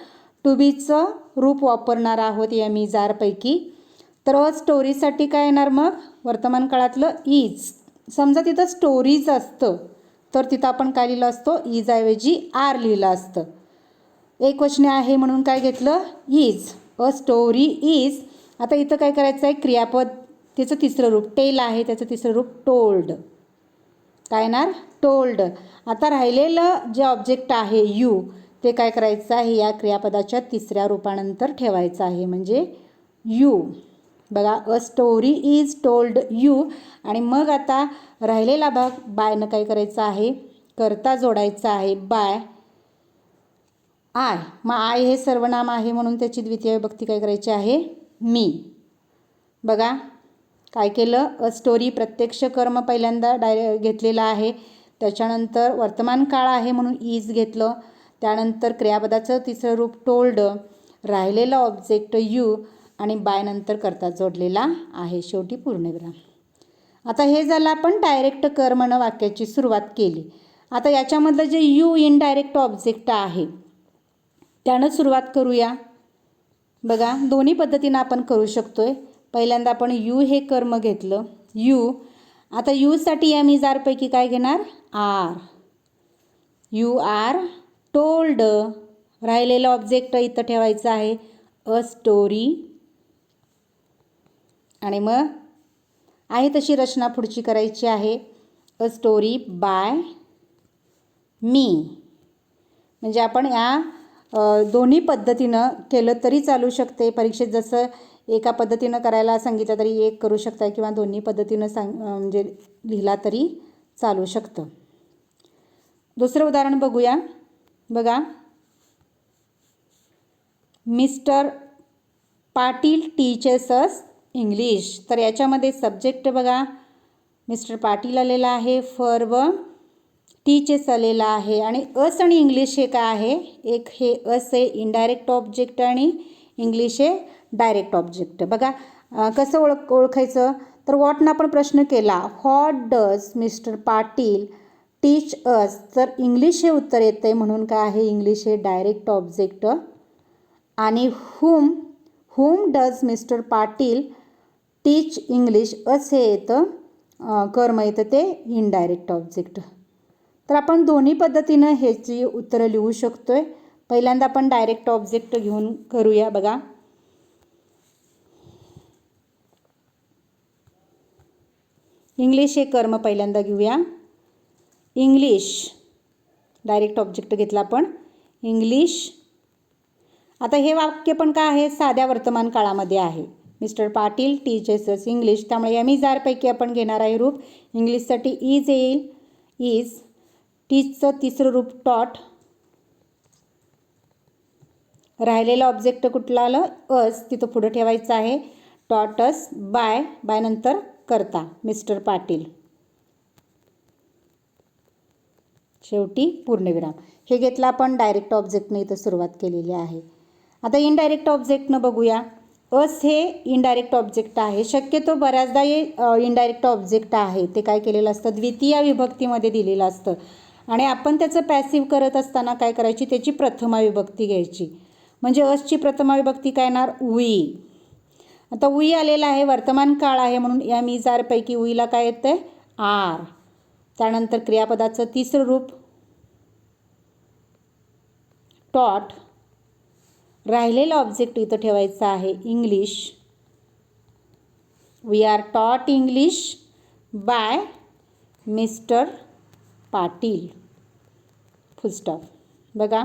टू बीचं रूप वापरणार आहोत एम इज आर पैकी. तर अ स्टोरीसाठी काय येणार मग, वर्तमान काळातलं इज. समजा तिथं स्टोरीज असतं तर तिथं आपण काय लिहिलं असतो, इजऐवजी आर लिहिलं असतं. एकवचनी आहे म्हणून काय घेतलं, इज. A story is. आता इथं काय करायचं आहे, क्रियापद त्याचं तिसरं रूप टेल आहे, त्याचं तिसरं रूप टोल्ड. काय येणार, टोल्ड. आता राहिलेलं जे ऑब्जेक्ट आहे यू ते काय करायचं आहे, या क्रियापदाच्या तिसऱ्या रूपानंतर ठेवायचं आहे म्हणजे यू. बघा a story is told you. आणि मग आता राहिलेला भाग बायनं काय करायचं आहे, करता जोडायचा आहे बाय आय. मग आय हे सर्वनाम आहे म्हणून त्याची द्वितीय विभक्ती काय करायची आहे, मी. बघा काय केलं, अ स्टोरी प्रत्यक्ष कर्म पहिल्यांदा घेतलेला आहे, त्याच्यानंतर वर्तमान काळ आहे म्हणून इज घेतलं, त्यानंतर क्रियापदाचं तिसरं रूप टोल्ड, राहिलेलं ऑब्जेक्ट यू आणि बाय नंतर करता जोडलेला आहे, शेवटी पूर्णविराम. आता हे झालं आपण डायरेक्ट कर्मनं वाक्याची सुरुवात केली. आता याच्यामधलं जे यू इनडायरेक्ट ऑब्जेक्ट आहे त्यानं सुरुवात करूया. बघा दोन्ही पद्धतीनं आपण करू शकतो आहे. पहिल्यांदा आपण यू हे कर्म घेतलं, यू. आता यूसाठी एम इज आर पैकी काय घेणार, आर. You are told. राहिलेलं ऑब्जेक्ट इथं ठेवायचं आहे अ स्टोरी. आणि मग आहे तशी रचना पुढची करायची आहे, अ स्टोरी बाय मी. म्हणजे आपण या दोन्ही पद्धतीनं केलं तरी चालू शकते. परीक्षेत जसं एका पद्धतीनं करायला सांगितलं तरी एक करू शकता किंवा दोन्ही पद्धतीनं म्हणजे लिहिला तरी चालू शकतं. दुसरं उदाहरण बघूया. बघा, मिस्टर पाटील टीचर्स अस इंग्लिश. तर याच्यामध्ये सब्जेक्ट बघा, मिस्टर पाटील आलेला आहे, वर्ब टीचर्स आलेला आहे आणि अस आणि इंग्लिश हे काय आहे, एक हे अस आहे इनडायरेक्ट ऑब्जेक्ट आणि इंग्लिश हे डायरेक्ट ऑब्जेक्ट. बघा कसं ओळखायचं. तर व्हॉटनं आपण प्रश्न केला, what does mister Patil teach us. तर इंग्लिश हे उत्तर येतं आहे म्हणून काय आहे, इंग्लिश हे डायरेक्ट ऑब्जेक्ट. आणि whom does mister Patil teach English असं येतं, कर्म येतं ते इनडायरेक्ट ऑब्जेक्ट. तर आपण दोन्ही पद्धतीनं ह्याची उत्तरं लिहू शकतो आहे. पहिल्यांदा आपण डायरेक्ट ऑब्जेक्ट घेऊन करूया. बघा, इंग्लिश हे कर्म पहिल्यांदा घेऊया. इंग्लिश डायरेक्ट ऑब्जेक्ट घेतला आपण, इंग्लिश. आता हे वाक्य पण काय आहे, साध्या वर्तमान काळामध्ये आहे. मिस्टर पाटील टीचर्स इंग्लिश, त्यामुळे एम-इज-आर-पैकी आपण घेणार आहे रूप. इंग्लिशसाठी इज येईल, इज. टीचचं तिसरं रूप टॉट. राहिलेलं ऑब्जेक्ट कुठलं आलं, अस, तिथं पुढं ठेवायचं आहे. टॉट अस बाय नंतर करता मिस्टर पाटील, शेवटी पूर्णविराम. हे घेतलं आपण डायरेक्ट ऑब्जेक्टने इथं सुरुवात केलेली आहे. आता इनडायरेक्ट ऑब्जेक्टनं बघूया. अस हे इनडायरेक्ट ऑब्जेक्ट आहे. शक्यतो बऱ्याचदा हे इनडायरेक्ट ऑब्जेक्ट आहे ते काय केलेलं असतं, द्वितीय विभक्तीमध्ये दिलेलं असतं आणि आपण त्याचं पॅसिव्ह करत असताना काय करायची, त्याची प्रथमा विभक्ती घ्यायची. म्हणजे असची प्रथमा विभक्ती काय येणार, वी. आता वी आलेला आहे, वर्तमान काळ आहे म्हणून एम-इज-आर-पैकी वीला काय येतं आहे, आर. त्यानंतर क्रियापदाचं तिसरं रूप टॉट. राहिलेलं ऑब्जेक्ट इथं ठेवायचं आहे इंग्लिश. वी आर टॉट English by mister Patil, full stop. बघा,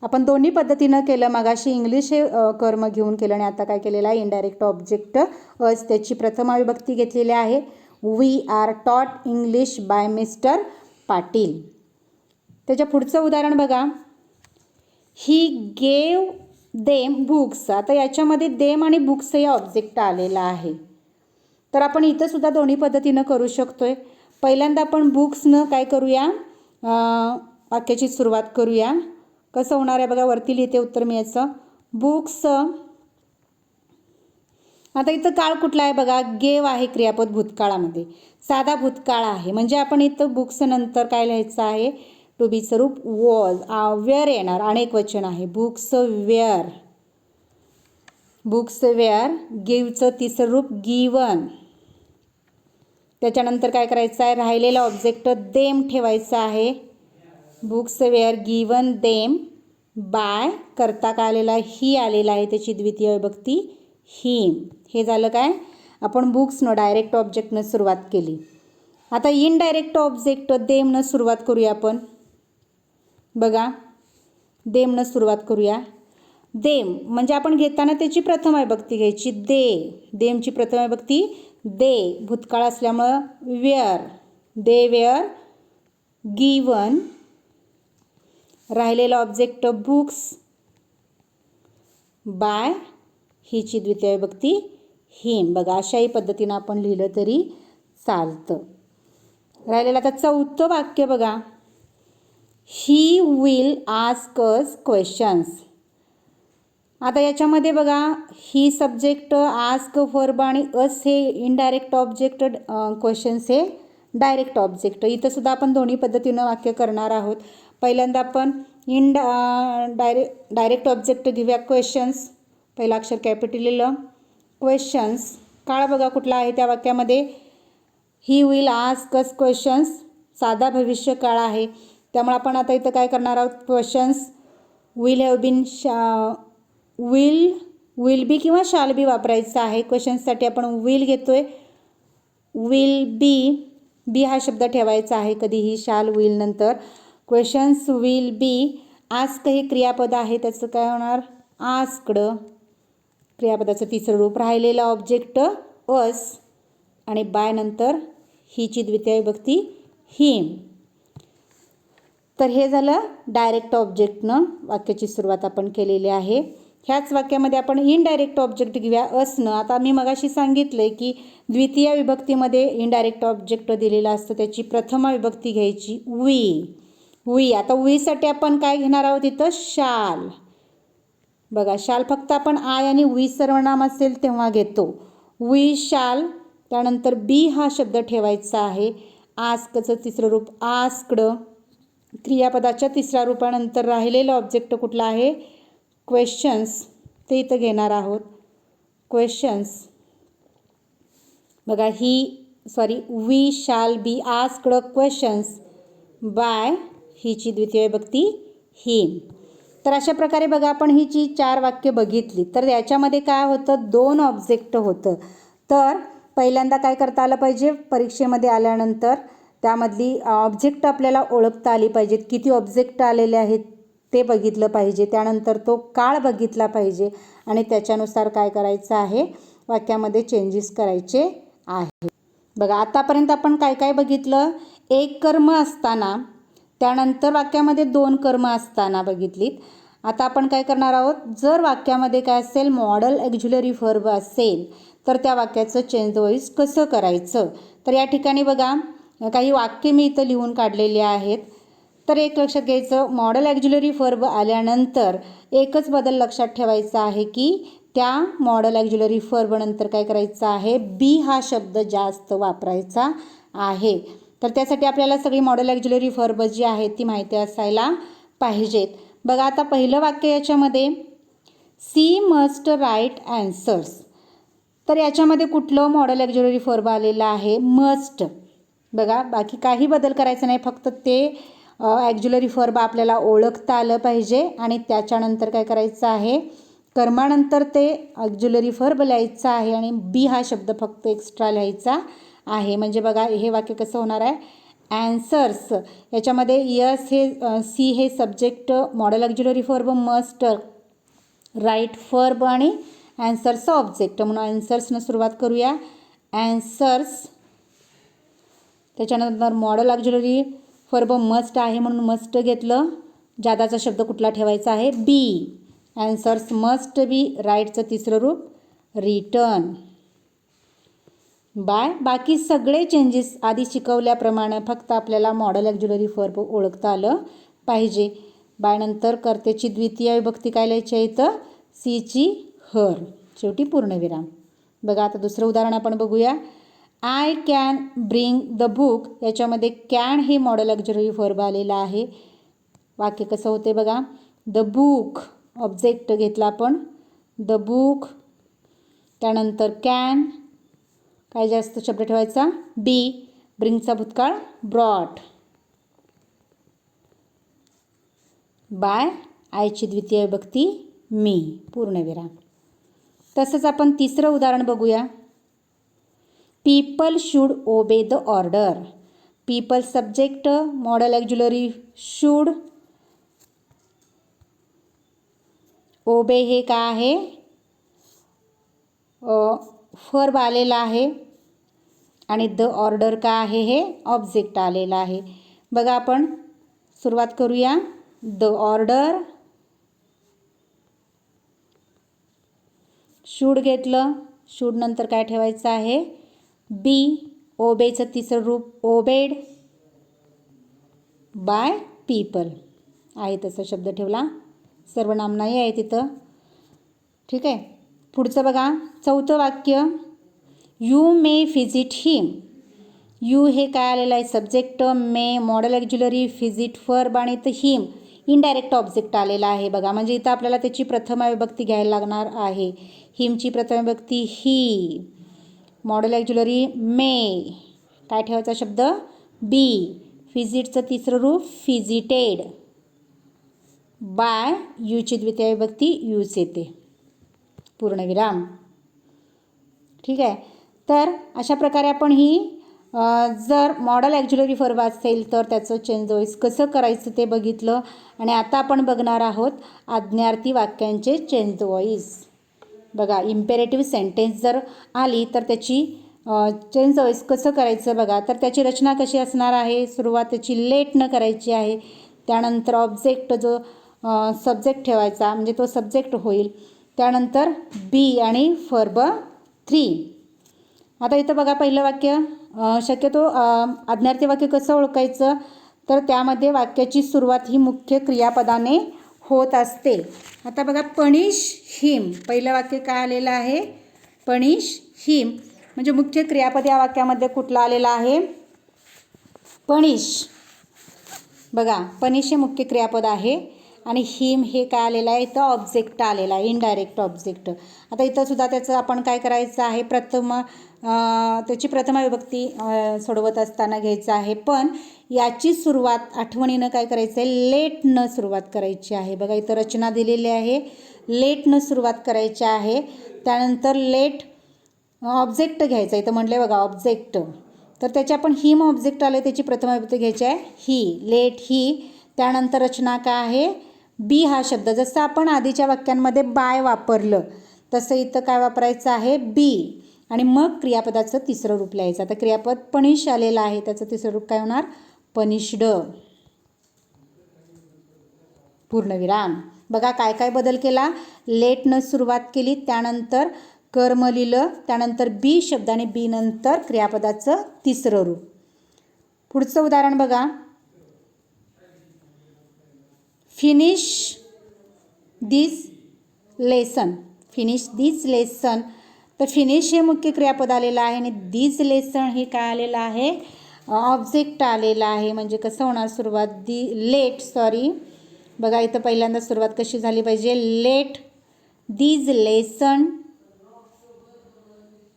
आपण दोन्ही पद्धतीनं केलं. मगाशी इंग्लिश हे कर्म घेऊन केलं आणि आता काय केलेलं आहे, इनडायरेक्ट ऑब्जेक्ट अस त्याची प्रथमा विभक्ती घेतलेली आहे. वी आर टॉट इंग्लिश बाय मिस्टर पाटील. त्याच्या पुढचं उदाहरण बघा, ही गेव देम बुक्स. आता याच्यामध्ये देम आणि बुक्स हे ऑब्जेक्ट आलेला आहे. तर आपण इथं सुद्धा दोन्ही पद्धतीनं करू शकतोय. पहिल्यांदा आपण बुक्सनं काय करूया, वाक्याची सुरुवात करूया. कसं होणार आहे बघा, वरती लिहिते उत्तर मी याचं, बुक्स. आता इथं काळ कुठला आहे बघा, गेव आहे क्रियापद भूतकाळामध्ये, साधा भूतकाळ आहे. म्हणजे आपण इथं बुक्स नंतर काय लिहायचं आहे, टू बीचं रूप वॉज. वेअर येणार, अनेक वचन आहे, बुक्स वेअर. Books were. गिवचं तिसरं रूप गिवन. त्याच्यानंतर काय करायचं आहे, राहिलेला ऑब्जेक्ट देम ठेवायचा आहे. Books were given them by. करता काय आलेला, ही आलेला आहे, त्याची द्वितीय विभक्ती हिम. हे झालं काय, आपण बुक्सनं डायरेक्ट ऑब्जेक्टनं सुरुवात केली. आता इनडायरेक्ट ऑब्जेक्ट देमनं सुरुवात करूया आपण. बघा, देमनं सुरुवात करूया. देम म्हणजे आपण घेताना त्याची प्रथमा विभक्ती घ्यायची, दे. देमची प्रथमा विभक्ती दे, भूतकाळ असल्यामुळं वेअर. They were given. राहिलेला ऑब्जेक्ट बुक्स बाय, हिची द्वितीय विभक्ती हिम. बघा, अशाही पद्धतीनं आपण लिहिलं तरी चालतं. राहिलेलं आता चौथं वाक्य बघा, he will ask us questions. आता याच्यामध्ये बघा, ही सब्जेक्ट, आस्क वर्ब आणि अस हे इनडायरेक्ट ऑब्जेक्ट, क्वेश्चन्स हे डायरेक्ट ऑब्जेक्ट. इथं सुद्धा आपण दोन्ही पद्धतीनं वाक्य करणार आहोत. पहिल्यांदा आपण डायरेक्ट ऑब्जेक्ट घेऊया, क्वेश्चन्स. पहिला अक्षर कॅपिटल लिहिलं, क्वेश्चन्स. काळ बघा कुठला आहे त्या वाक्यामध्ये, he will ask us questions, साधा भविष्य काळ आहे. त्यामुळे आपण आता इथं काय करणार आहोत, questions will have been, will be किंवा शाल बी वापरायचं आहे. क्वेश्चन्ससाठी आपण विल घेतोय, विल बी हा शब्द ठेवायचा आहे कधीही शाल विल नंतर. Questions will be. आस्क हे क्रियापद आहे, त्याचं काय होणार, आस्क्ड. क्रियापदाचं तिसरं रूप राहिलेलं ऑब्जेक्ट अस आणि बाय नंतर हीची द्वितीय विभक्ती हिम. तर हे झालं डायरेक्ट ऑब्जेक्टनं वाक्याची सुरुवात आपण केलेली आहे. ह्याच वाक्यामध्ये आपण इनडायरेक्ट ऑब्जेक्ट घेऊया असणं. आता मी मगाशी सांगितलं की द्वितीय विभक्तीमध्ये इनडायरेक्ट ऑब्जेक्ट दिलेलं असतं, त्याची प्रथम विभक्ती घ्यायची वी. आता वीसाठी आपण काय घेणार आहोत इथं शाल. बघा शाल फक्त आपण आय आणि वी सर्वनाम असेल तेव्हा घेतो. We shall. त्यानंतर बी हा शब्द ठेवायचा आहे. आस्कचं तिसरं रूप आस्क्ड. क्रियापदाच्या तिसऱ्या रूपानंतर राहिलेलं ऑब्जेक्ट कुठलं आहे क्वेश्चन्स, ते इथं घेणार आहोत क्वेश्चन्स. बघा we shall be asked questions by हीची द्वितीय विभक्ती हिम. तर अशा प्रकारे बघा आपण ही जी 4 वाक्य बघितली तर याच्यामध्ये काय होतं 2 ऑब्जेक्ट होतं. तर पहिल्यांदा काय करता आलं पाहिजे परीक्षेमध्ये आल्यानंतर त्यामधली ऑब्जेक्ट आपल्याला ओळखता आली पाहिजेत. किती ऑब्जेक्ट आलेले आहेत ते बघितलं पाहिजे. त्यानंतर तो काळ बघितला पाहिजे आणि त्याच्यानुसार काय करायचं आहे वाक्यामध्ये चेंजेस करायचे आहे. बघा आतापर्यंत आपण काय काय बघितलं. एक कर्म असताना त्यानंतर वाक्यामध्ये 2 कर्म असताना बघितलीत. आता आपण काय करणार आहोत जर वाक्यामध्ये काय असेल मॉडल ऑक्झिलरी वर्ब असेल तर त्या वाक्याचं चेंज द व्हॉइस कसं करायचं. तर या ठिकाणी बघा काही वाक्य मी इथं लिहून काढलेली आहेत. तर एक लक्षात घ्यायचं मॉडल ऑक्झिलरी वर्ब आल्यानंतर एकच बदल लक्षात ठेवायचा आहे की त्या मॉडल ऑक्झिलरी वर्ब नंतर काय करायचं आहे बी हा शब्द जास्त वापरायचा आहे. तर त्यासाठी आपल्याला सगळी मॉडल ऑक्झिलरी वर्ब जी आहेत ती माहिती असायला पाहिजेत. बघा आता पहिलं वाक्य याच्यामध्ये सी मस्ट राईट ॲन्सर्स. तर याच्यामध्ये कुठलं मॉडल ऑक्झिलरी वर्ब आलेलं आहे मस्ट. बघा बाकी काही बदल करायचा नाही, फक्त ते ऑक्झिलरी वर्ब आपल्याला ओळखता आलं पाहिजे आणि त्याच्यानंतर काय करायचं आहे कर्मानंतर ते ऑक्झिलरी वर्ब लिहायचं आहे आणि बी हा शब्द फक्त एक्स्ट्रा लिहायचा आहे. म्हणजे बघा हे वाक्य कसं होणार आहे ॲन्सर्स. याच्यामध्ये यस हे सी हे subject modal auxiliary verb must right verb आणि ॲन्सर्स ऑब्जेक्ट म्हणून ॲन्सर्सनं सुरुवात करूया. ॲन्सर्स. त्याच्यानंतर मॉडल ऑक्झिलरी वर्ब मस्ट आहे म्हणून मस्ट घेतलं. जादाचा शब्द कुठला ठेवायचा आहे बी. ॲन्सर्स मस्ट बी राईटचं तिसरं रूप रिटर्न बाय. बाकी सगळे चेंजेस आधी शिकवल्याप्रमाणे फक्त आपल्याला मॉडल ऑक्झिलरी वर्ब ओळखता आलं पाहिजे. बाय नंतर कर्त्याची द्वितीय विभक्ती काय लिहायची आहे इथं सीची हर शेवटी पूर्णविराम. बघा आता दुसरं उदाहरण आपण बघूया. I can bring the book. याच्यामध्ये कॅन हे मॉडल ऑक्झिलरी वर्ब आलेलं आहे. वाक्य कसं होते बघा द बुक ऑब्जेक्ट घेतला आपण द बुक. त्यानंतर कॅन काय जास्त शब्द ठेवायचा बी. ब्रिंगचा भूतकाळ ब्रॉट बाय आयची द्वितीय विभक्ती मी पूर्णविराम. तसंच आपण तिसरं उदाहरण बघूया. People should obey the order. People subject modal auxiliary should. Obey हे काय आहे वर्ब आलेला आहे आणि द ऑर्डर काय आहे हे ऑब्जेक्ट आलेला आहे. बघा आपण सुरुवात करूया. द ऑर्डर शूड घेतलं. शूड नंतर काय ठेवायचं आहे बी. ओबेचं तिसरं रूप ओबेड बाय पीपल आहे तसा शब्द ठेवला. सर्वनाम नाही आहे तिथं. ठीक आहे. पुढचं बघा चौथं वाक्य you may visit him. You हे काय आलेलं आहे सब्जेक्ट मे मॉडल ऑक्झिलरी व्हिजिट वर्ब आणि इथं हिम इनडायरेक्ट ऑब्जेक्ट आलेला आहे. बघा म्हणजे इथं आपल्याला त्याची प्रथम विभक्ती घ्यायला लागणार आहे. हिमची प्रथम विभक्ती ही. मॉडल ऑक्झिलरी मे काय ठेवायचा शब्द बी. व्हिजिटचं तिसरं रूप व्हिजिटेड बाय यूची द्वितीय विभक्ती यूज येते पूर्णविराम. ठीक आहे. तर अशा प्रकारे आपण ही जर मॉडल ऑक्झिलरी वर्ब असेल तर त्याचं चेंज व्हॉइस कसं करायचं ते बघितलं आणि आता आपण बघणार आहोत आज्ञार्थी वाक्यांचे चेंज व्हॉइस. बघा इम्पेरेटिव्ह सेंटेन्स जर आली तर त्याची चेंज द वॉइस कसं करायचं बघा. तर त्याची रचना कशी असणार आहे. सुरुवात त्याची लेट न करायची आहे. त्यानंतर ऑब्जेक्ट जो सब्जेक्ट ठेवायचा म्हणजे तो सब्जेक्ट होईल. त्यानंतर बी आणि वर्ब 3. आता इथं बघा पहिलं वाक्य शक्यतो आज्ञार्थी वाक्य कसं ओळखायचं. तर त्यामध्ये वाक्याची सुरुवात ही मुख्य क्रियापदाने होत असते. आता बघा पनिश हिम पहिलं वाक्य काय आलेलं आहे. पनिश हिम म्हणजे मुख्य क्रियापद या वाक्यामध्ये कुठलं आलेलं आहे. पनिश. बघा पनिश हे मुख्य क्रियापद आहे आणि हिम हे काय आलेलं आहे. इथं ऑब्जेक्ट आलेला आहे. Indirect object. आता इथं सुद्धा त्याचं आपण काय करायचं आहे. त्याची प्रथमा विभक्ती सोडवत असताना घ्यायचं आहे. पण याची सुरुवात आठवणीनं काय करायचं आहे. लेट न सुरुवात करायची आहे. बघा इथं रचना दिलेली आहे. लेट न सुरुवात करायची आहे. त्यानंतर लेट ऑब्जेक्ट घ्यायचं आहे. इथं म्हटलं बघा ऑब्जेक्ट. तर त्याचे आपण हिम ऑब्जेक्ट आले त्याची प्रथमा विभक्ती घ्यायची आहे ही. लेट ही. त्यानंतर रचना काय आहे. बी हा शब्द जसं आपण आधीच्या वाक्यांमध्ये बाय वापरलं तसं इथं काय वापरायचं आहे. बी. आणि मग क्रियापदाचं तिसरं रूप लिहायचं. आता क्रियापद पनिश आलेलं आहे. त्याचं तिसरं रूप काय होणार. पनिश्ड. पूर्णविराम. बघा काय काय बदल केला. लेट न सुरुवात केली. त्यानंतर कर्म लिहिलं. त्यानंतर बी शब्द आणि बी नंतर क्रियापदाचं तिसरं रूप. पुढचं उदाहरण बघा. फिनिश दिस लेसन. फिनिश दिस लेसन. तर फिनिश हे मुख्य क्रियापद आलेलं आहे आणि दिस लेसन हे काय आलेलं आहे. ऑब्जेक्ट आलेला आहे. म्हणजे कसं होणार सुरुवात. बघा इथं पहिल्यांदा सुरुवात कशी झाली पाहिजे. Let this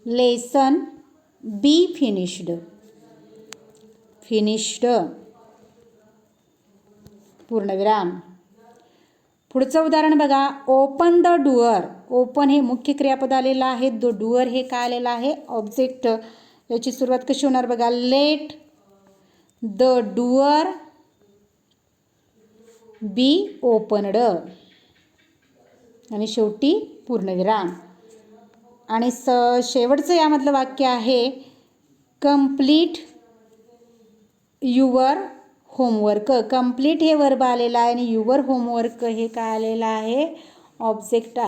lesson be finished. पूर्णविराम. पुढचं उदाहरण बघा. Open the doer. ओपन हे मुख्य क्रियापद आलेलं आहे. द डुअर हे काय आलेलं आहे. ऑब्जेक्ट. याची सुरुवात कशी होणार बघा. Let the doer B opened. आणि शेवटी पूर्णविराम. आणि शेवटचं यामधलं वाक्य आहे. Complete your homework. कंप्लीट हे वर्ब आलेलं आहे आणि युअर होमवर्क हे काय आलेलं आहे. ऑब्जेक्ट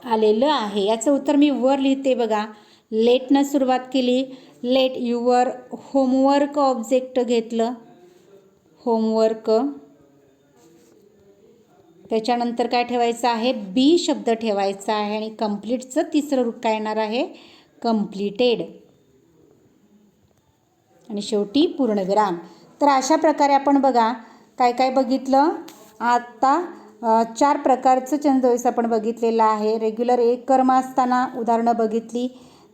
आलेलं आहे. याचं उत्तर मी वर लिहिते बघा. लेटनं सुरुवात केली. लेट युअर होमवर्क ऑब्जेक्ट घेतलं. होमवर्क. त्याच्यानंतर काय ठेवायचं आहे. बी शब्द ठेवायचा आहे आणि कंप्लीटचं तिसरं रूप काय येणार आहे. कंप्लीटेड. आणि शेवटी पूर्णविराम. तर अशा प्रकारे आपण बघा काय काय बघितलं. आता 4 प्रकारचं चेंज द वॉइस आपण बघितलेलं आहे. रेग्युलर 1 कर्म असताना उदाहरणं बघितली.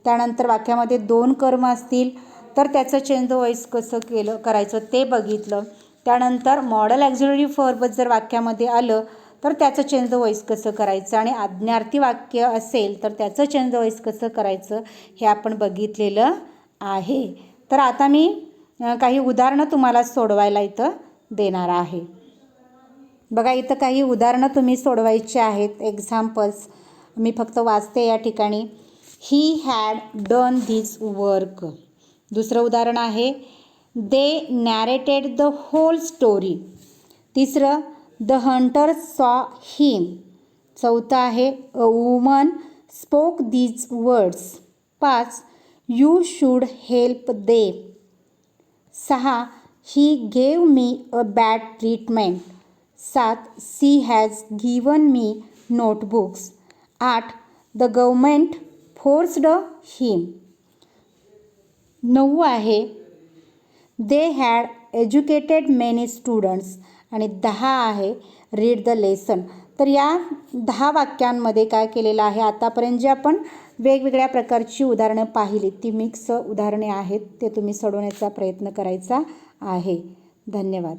त्यानंतर वाक्यामध्ये 2 कर्म असतील तर त्याचं चेंज द वॉइस कसं करायचं ते बघितलं. त्यानंतर मॉडल ॲक्झिलरी वर्ब जर वाक्यामध्ये आलं तर त्याचं चेंज द वॉइस कसं करायचं आणि आज्ञार्थी वाक्य असेल तर त्याचं चेंज द वॉइस कसं करायचं हे आपण बघितलेलं आहे. तर आता मी काही उदाहरणं तुम्हाला सोडवायला इथं देणार आहे. बघा इथं काही उदाहरणं तुम्ही सोडवायची आहेत. एक्झाम्पल्स मी फक्त वाचते या ठिकाणी. He had done this work. दुसरं उदाहरण आहे. They narrated the whole story. तिसरं द हंटर सॉ हिम. चौथं आहे a woman spoke these words. 5 you should help them. 6 he gave me a bad treatment. 7 she has given me notebooks. 8 the government forced him. 9 आहे they had educated many students. आणि 10 आहे रीड द लेसन. तर या 10 वाक्यांमध्ये काय केलेलं आहे. आतापर्यंत जे आपण वेगवेगळ्या प्रकारची उदाहरणं पाहिली ती मिक्स उदाहरणे आहेत. ते तुम्ही सोडवण्याचा प्रयत्न करायचा आहे. धन्यवाद.